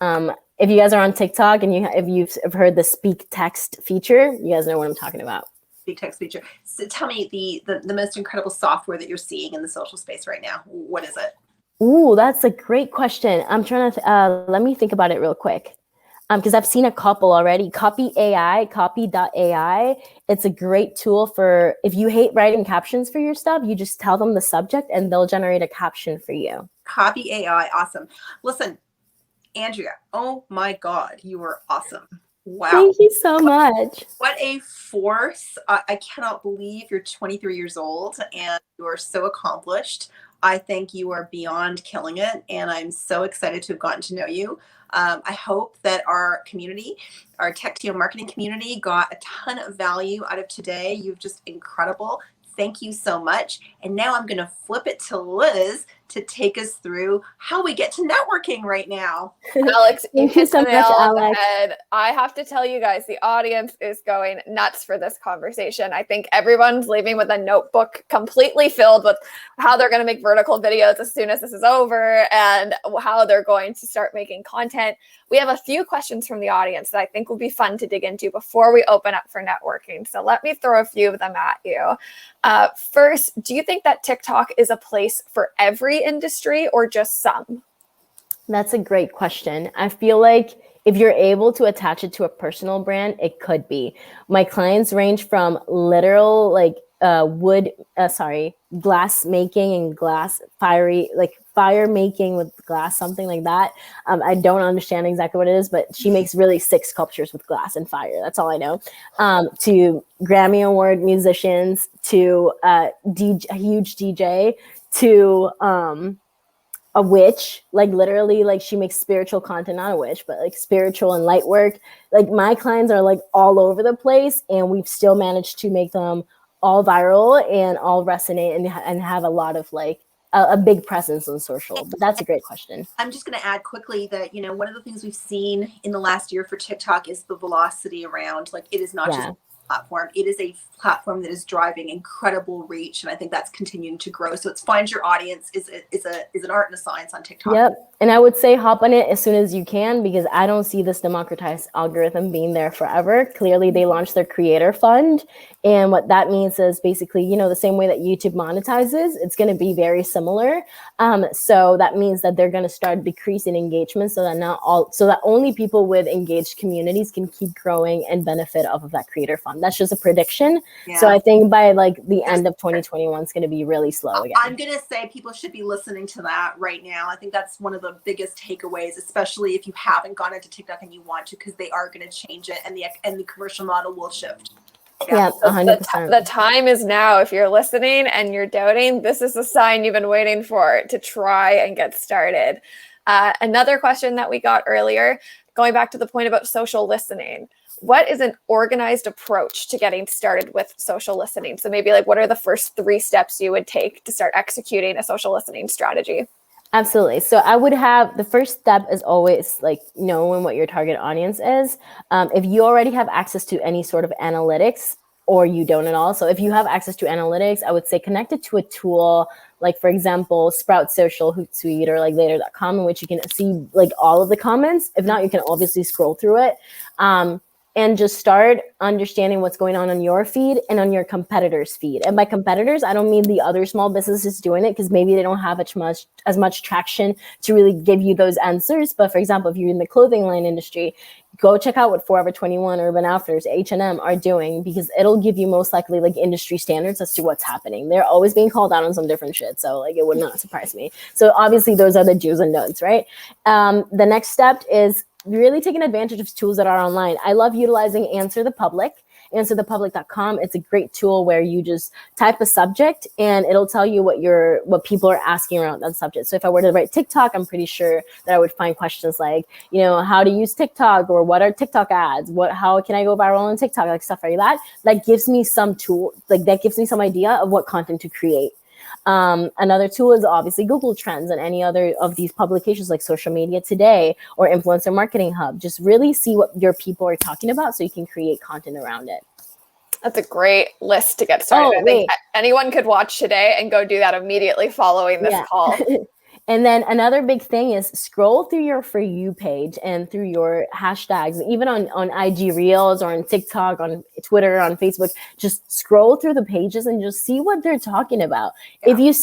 If you guys are on TikTok and if you've heard the speak text feature, you guys know what I'm talking about. Speak text feature. So tell me the most incredible software that you're seeing in the social space right now. What is it? Ooh, that's a great question. I'm trying to, let me think about it real quick. Because I've seen a couple already. Copy.ai. It's a great tool for, if you hate writing captions for your stuff, you just tell them the subject and they'll generate a caption for you. Copy AI. Awesome. Listen, Andrea, oh my God, you are awesome. Wow. Thank you so much. What a force. I cannot believe you're 23 years old and you are so accomplished. I think you are beyond killing it. And I'm so excited to have gotten to know you. I hope that our community, our TechTO marketing community, got a ton of value out of today. You're just incredible. Thank you so much. And now I'm going to flip it to Liz to take us through how we get to networking right now. Alex, Thank you so much, Alex. I have to tell you guys, the audience is going nuts for this conversation. I think everyone's leaving with a notebook completely filled with how they're going to make vertical videos as soon as this is over and how they're going to start making content. We have a few questions from the audience that I think will be fun to dig into before we open up for networking. So let me throw a few of them at you. First, do you think that TikTok is a place for every industry or just some? That's a great question. I feel like if you're able to attach it to a personal brand, it could be. My clients range from literal glass making and fire making with glass, something like that. I don't understand exactly what it is, but she makes really sick sculptures with glass and fire. That's all I know. To Grammy Award musicians, to a huge DJ, to a witch, like literally, like she makes spiritual content, not a witch, but like spiritual and light work. Like my clients are like all over the place, and we've still managed to make them all viral and all resonate and have a lot of like a big presence on social. But that's a great question. I'm just going to add quickly that, you know, one of the things we've seen in the last year for TikTok is the velocity around, like it is not just a platform. It is a platform that is driving incredible reach. And I think that's continuing to grow. So it's find your audience is an art and a science on TikTok. Yep. And I would say hop on it as soon as you can, because I don't see this democratized algorithm being there forever. Clearly, they launched their creator fund. And what that means is basically, you know, the same way that YouTube monetizes, it's going to be very similar. So that means that they're going to start decreasing engagement so that only people with engaged communities can keep growing and benefit off of that creator fund. That's just a prediction. Yeah. So I think by like the end of 2021, it's going to be really slow again. I'm going to say people should be listening to that right now. I think that's one of the biggest takeaways, especially if you haven't gone into TikTok and you want to, because they are going to change it and the commercial model will shift. Yeah, 100%. The time is now. If you're listening and you're doubting, this is the sign you've been waiting for to try and get started. Another question that we got earlier, going back to the point about social listening. What is an organized approach to getting started with social listening? So maybe like, what are the first 3 steps you would take to start executing a social listening strategy? Absolutely. So I would have, the first step is always like knowing what your target audience is. If you already have access to any sort of analytics, or you don't at all. So if you have access to analytics, I would say connect it to a tool, like for example, Sprout Social, Hootsuite, or like later.com, in which you can see like all of the comments. If not, you can obviously scroll through it. and just start understanding what's going on your feed and on your competitors' feed. And by competitors, I don't mean the other small businesses doing it, because maybe they don't have as much traction to really give you those answers. But for example, if you're in the clothing line industry, go check out what Forever 21, Urban Outfitters, H&M are doing, because it'll give you most likely like industry standards as to what's happening. They're always being called out on some different shit. So like, it would not surprise me. So obviously those are the do's and don'ts, right? The next step is really taking advantage of tools that are online. I love utilizing Answer the Public. AnswerThePublic.com. It's a great tool where you just type a subject and it'll tell you what people are asking around that subject. So if I were to write TikTok, I'm pretty sure that I would find questions like, how to use TikTok, or what are TikTok ads? How can I go viral on TikTok? Like stuff like that. That gives me some tool, that gives me some idea of what content to create. Another tool is obviously Google Trends and any other of these publications like Social Media Today or Influencer Marketing Hub. Just really see what your people are talking about so you can create content around it. That's a great list to get started. I think anyone could watch today and go do that immediately following this call. And then another big thing is scroll through your For You page and through your hashtags, even on IG Reels or on TikTok, on Twitter, on Facebook. Just scroll through the pages and just see what they're talking about. Yeah. If you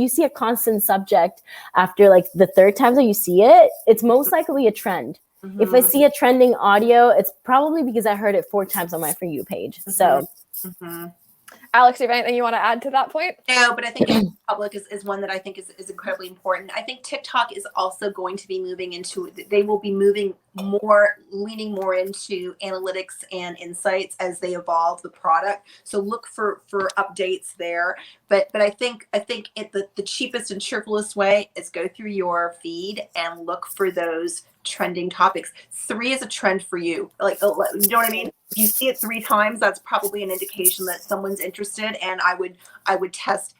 see a constant subject after like the third time that you see it, it's most likely a trend. Mm-hmm. If I see a trending audio, it's probably because I heard it 4 times on my For You page. Mm-hmm. So. Mm-hmm. Alex, do you have anything you want to add to that point? No, but I think public is one that I think is incredibly important. I think TikTok is also going to be they will be leaning more into analytics and insights as they evolve the product. So look for updates there. But I think the cheapest and cheerfulest way is go through your feed and look for those trending topics. 3 is a trend for you. Like, you know what I mean? If you see it 3 times, that's probably an indication that someone's interested. And I would test.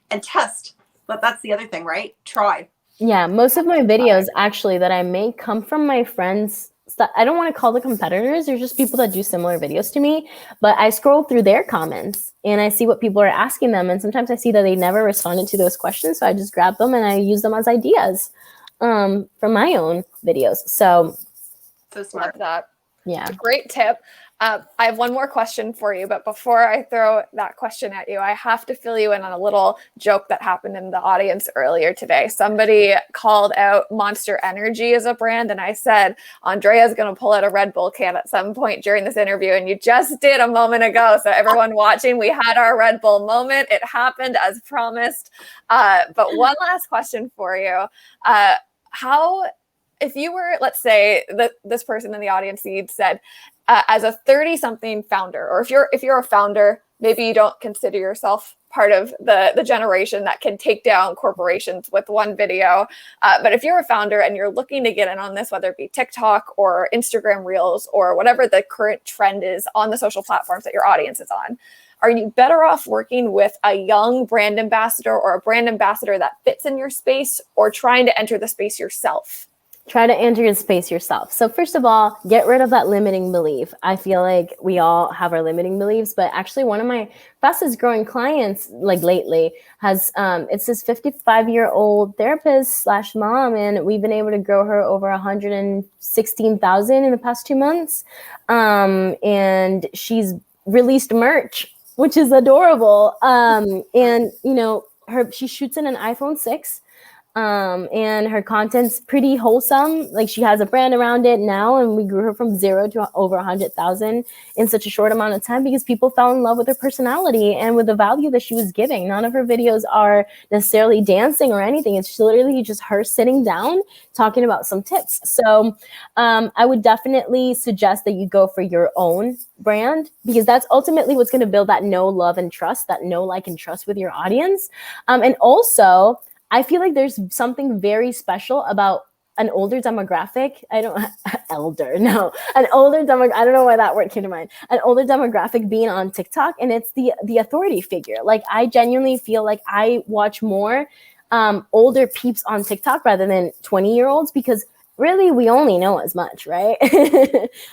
But that's the other thing, right? Try. Yeah, most of my videos actually that I make come from my friends. I don't want to call the competitors. They're just people that do similar videos to me. But I scroll through their comments and I see what people are asking them. And sometimes I see that they never responded to those questions. So I just grab them and I use them as ideas from my own videos. So smart. Love that. Yeah. Great tip. I have one more question for you, but before I throw that question at you, I have to fill you in on a little joke that happened in the audience earlier today. Somebody called out Monster Energy as a brand, and I said, Andrea's going to pull out a Red Bull can at some point during this interview, and you just did a moment ago. So everyone watching, we had our Red Bull moment. It happened as promised. But one last question for you. If you were, let's say, this person in the audience, you'd said, as a 30-something founder, or if you're a founder, maybe you don't consider yourself part of the generation that can take down corporations with one video. But if you're a founder and you're looking to get in on this, whether it be TikTok or Instagram Reels or whatever the current trend is on the social platforms that your audience is on, are you better off working with a young brand ambassador or a brand ambassador that fits in your space, or trying to enter the space yourself? Try to enter your space yourself. So first of all, get rid of that limiting belief. I feel like we all have our limiting beliefs, but actually one of my fastest growing clients like lately has, it's this 55-year-old therapist / mom, and we've been able to grow her over 116,000 in the past 2 months. And she's released merch, which is adorable. And she shoots in an iPhone 6. And her content's pretty wholesome. Like, she has a brand around it now, and we grew her from 0 to over 100,000 in such a short amount of time because people fell in love with her personality and with the value that she was giving. None of her videos are necessarily dancing or anything. It's literally just her sitting down talking about some tips. So I would definitely suggest that you go for your own brand, because that's ultimately what's going to build that know, love, and trust, that know, like, and trust with your audience. And also, I feel like there's something very special about an older demographic. I don't know why that word came to mind. An older demographic being on TikTok, and it's the authority figure. Like, I genuinely feel like I watch more older peeps on TikTok rather than 20-year-olds, because really we only know as much, right?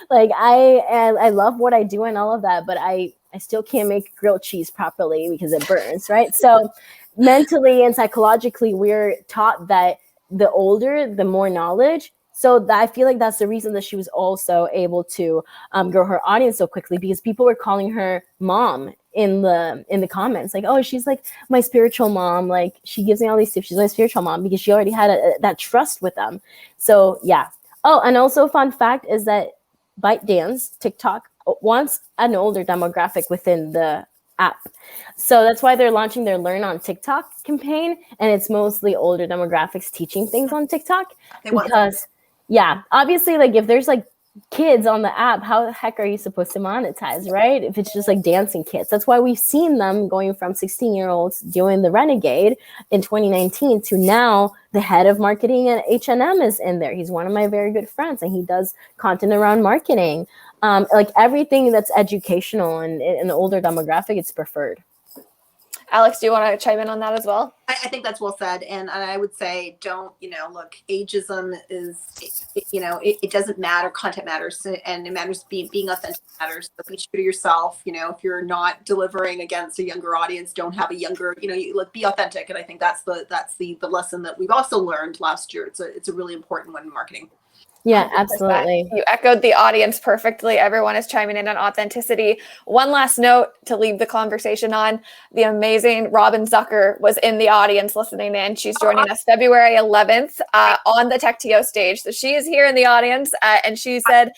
Like, I love what I do and all of that, but I still can't make grilled cheese properly because it burns, right? So mentally and psychologically, we're taught that the older, the more knowledge. So I feel like that's the reason that she was also able to grow her audience so quickly, because people were calling her mom in the comments, like, oh, she's like my spiritual mom, like she gives me all these tips, she's my spiritual mom, because she already had that trust with them. So yeah. Oh, and also fun fact is that ByteDance, TikTok, wants an older demographic within the app. So that's why they're launching their Learn on TikTok campaign, and it's mostly older demographics teaching things on TikTok. Because yeah, obviously, like if there's like kids on the app, how the heck are you supposed to monetize, right? If it's just like dancing kids. That's why we've seen them going from 16-year-olds doing the Renegade in 2019 to now the head of marketing at H&M is in there. He's one of my very good friends, and he does content around marketing. Like everything that's educational and an older demographic, it's preferred. Alex, do you want to chime in on that as well? I think that's well said. And I would say, don't, look, ageism is, it doesn't matter. Content matters, and it matters. Being authentic matters. So be true to yourself. If you're not delivering against a younger audience, don't have a younger, be authentic. And I think that's the lesson that we've also learned last year. It's a really important one in marketing. Yeah, absolutely. You echoed the audience perfectly. Everyone is chiming in on authenticity. One last note to leave the conversation on. The amazing Robin Zucker was in the audience listening in. She's joining us February 11th on the TechTO stage. So she is here in the audience. And she said,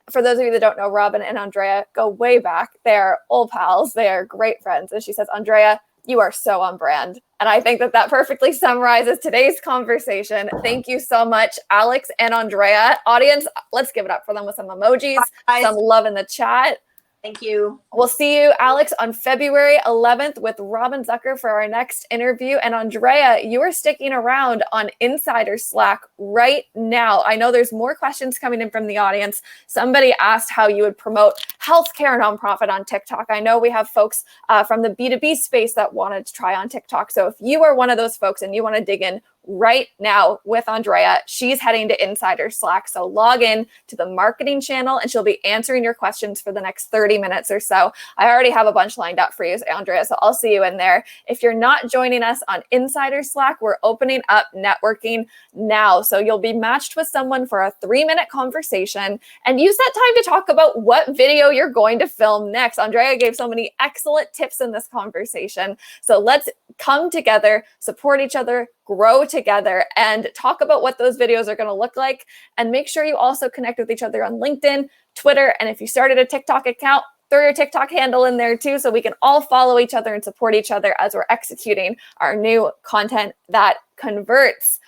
for those of you that don't know, Robin and Andrea go way back. They are old pals. They are great friends. And she says, Andrea, you are so on brand. And I think that perfectly summarizes today's conversation. Thank you so much, Alex and Andrea. Audience, let's give it up for them with some emojis, some love in the chat. Thank you. We'll see you, Alex, on February 11th with Robin Zucker for our next interview. And Andrea, you are sticking around on Insider Slack right now. I know there's more questions coming in from the audience. Somebody asked how you would promote healthcare nonprofit on TikTok. I know we have folks from the B2B space that wanted to try on TikTok. So if you are one of those folks and you want to dig in right now with Andrea, she's heading to Insider Slack. So log in to the marketing channel and she'll be answering your questions for the next 30 minutes or so. I already have a bunch lined up for you, Andrea, so I'll see you in there. If you're not joining us on Insider Slack, we're opening up networking now. So you'll be matched with someone for a 3-minute conversation and use that time to talk about what video you're going to film next. Andrea gave so many excellent tips in this conversation. So let's come together, support each other, grow together, and talk about what those videos are going to look like. And make sure you also connect with each other on LinkedIn, Twitter, and if you started a TikTok account, throw your TikTok handle in there too, so we can all follow each other and support each other as we're executing our new content that converts.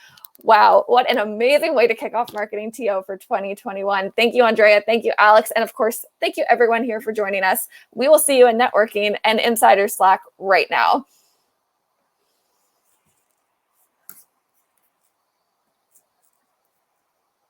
Wow, what an amazing way to kick off Marketing TO for 2021. Thank you, Andrea. Thank you, Alex. And of course, thank you everyone here for joining us. We will see you in networking and Insider Slack right now.